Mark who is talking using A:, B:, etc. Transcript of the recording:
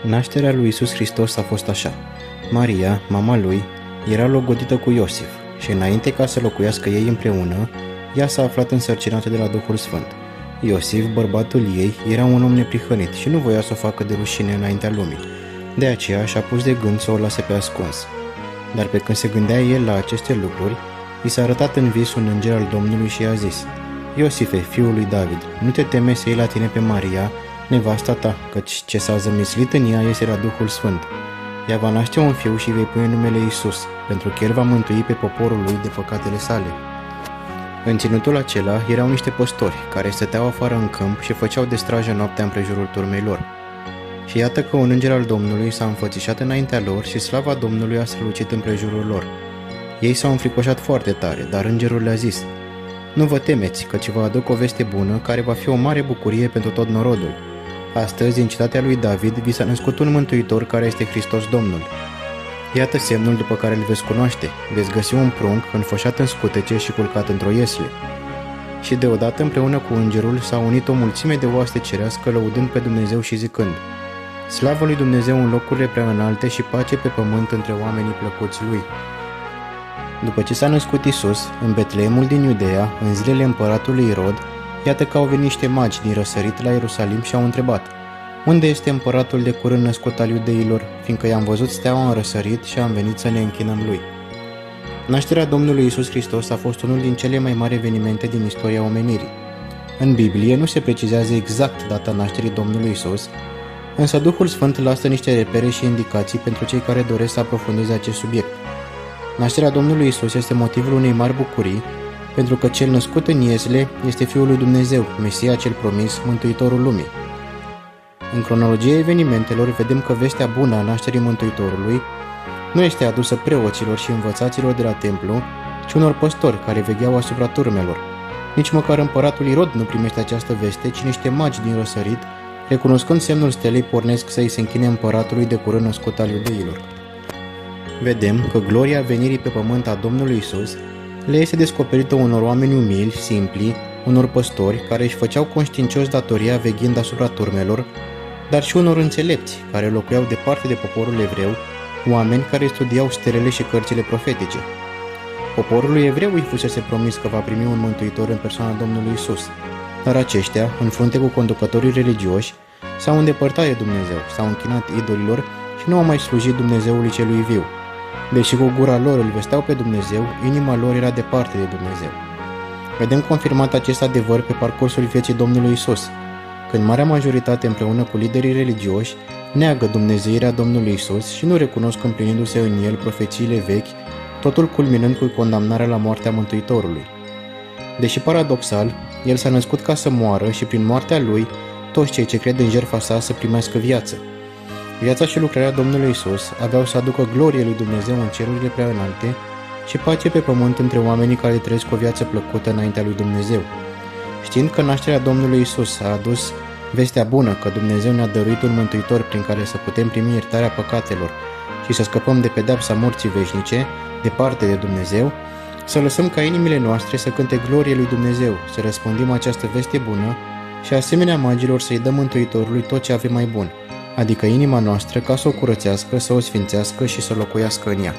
A: Nașterea lui Iisus Hristos a fost așa. Maria, mama lui, era logodită cu Iosif și înainte ca să locuiască ei împreună, ea s-a aflat însărcinată de la Duhul Sfânt. Iosif, bărbatul ei, era un om neprihănit și nu voia să o facă de rușine înaintea lumii. De aceea și-a pus de gând să o lase pe ascuns. Dar pe când se gândea el la aceste lucruri, i s-a arătat în vis un înger al Domnului și i-a zis: Iosife, fiul lui David, nu te teme să iei la tine pe Maria, nevasta ta, căci ce s-a zămislit în ea este la Duhul Sfânt. Ea va naște un fiu și vei pune numele Iisus, pentru că el va mântui pe poporul lui de păcatele sale. În ținutul acela erau niște păstori care stăteau afară în câmp și făceau de strajă noaptea împrejurul turmei lor. Și iată că un înger al Domnului s-a înfățișat înaintea lor și slava Domnului a strălucit împrejurul lor. Ei s-au înfricoșat foarte tare, dar îngerul le-a zis: Nu vă temeți, căci vă aduc o veste bună care va fi o mare bucurie pentru tot norodul. Astăzi, în cetatea lui David, vi s-a născut un mântuitor care este Hristos Domnul. Iată semnul după care îl veți cunoaște: veți găsi un prunc înfășat în scutece și culcat într-o iesle. Și deodată împreună cu îngerul s-a unit o mulțime de oaste cerească lăudând pe Dumnezeu și zicând: Slavă lui Dumnezeu în locurile prea înalte și pace pe pământ între oamenii plăcuți lui. După ce s-a născut Iisus, în Betleemul din Iudeea, în zilele împăratului Irod, iată că au venit niște magi din răsărit la Ierusalim și au întrebat: Unde este împăratul de curând născut al iudeilor, fiindcă i-am văzut steaua în răsărit și am venit să ne închinăm lui. Nașterea Domnului Iisus Hristos a fost unul din cele mai mari evenimente din istoria omenirii. În Biblie nu se precizează exact data nașterii Domnului Iisus, însă Duhul Sfânt lasă niște repere și indicații pentru cei care doresc să aprofundeze acest subiect. Nașterea Domnului Iisus este motivul unei mari bucurii, pentru că cel născut în iesle este Fiul lui Dumnezeu, Mesia cel promis, Mântuitorul lumii. În cronologia evenimentelor vedem că vestea bună a nașterii Mântuitorului nu este adusă preoților și învățaților de la templu, ci unor păstori care vegheau asupra turmelor. Nici măcar împăratul Irod nu primește această veste, ci niște magi din răsărit, recunoscând semnul stelei, pornesc să-i se închine împăratului de curând născut al iudeilor. Vedem că gloria venirii pe pământ a Domnului Iisus le este descoperită unor oameni umili, simpli, unor păstori care își făceau conștiincios datoria veghind asupra turmelor, dar și unor înțelepți care locuiau departe de poporul evreu, oameni care studiau stelele și cărțile profetice. Poporului evreu îi fusese promis că va primi un mântuitor în persoana Domnului Iisus, dar aceștia, în frunte cu conducătorii religioși, s-au îndepărtat de Dumnezeu, s-au închinat idolilor și nu au mai slujit Dumnezeului celui viu. Deși cu gura lor îl vesteau pe Dumnezeu, inima lor era departe de Dumnezeu. Vedem confirmat acest adevăr pe parcursul vieții Domnului Iisus, când marea majoritate împreună cu liderii religioși neagă dumnezeirea Domnului Iisus și nu recunosc împlinindu-se în el profețiile vechi, totul culminând cu condamnarea la moartea Mântuitorului. Deși paradoxal, el s-a născut ca să moară și prin moartea lui, toți cei ce cred în jertfa sa să primească viață. Viața și lucrarea Domnului Iisus aveau să aducă glorie lui Dumnezeu în cerurile prea înalte și pace pe pământ între oamenii care trăiesc o viață plăcută înaintea lui Dumnezeu. Știind că nașterea Domnului Iisus a adus vestea bună că Dumnezeu ne-a dăruit un mântuitor prin care să putem primi iertarea păcatelor și să scăpăm de pedeapsa morții veșnice, departe de Dumnezeu, să lăsăm ca inimile noastre să cânte glorie lui Dumnezeu, să răspândim această veste bună și asemenea magilor să-i dăm Mântuitorului tot ce avem mai bun, adică inima noastră, ca să o curățească, să o sfințească și să locuiască în ea.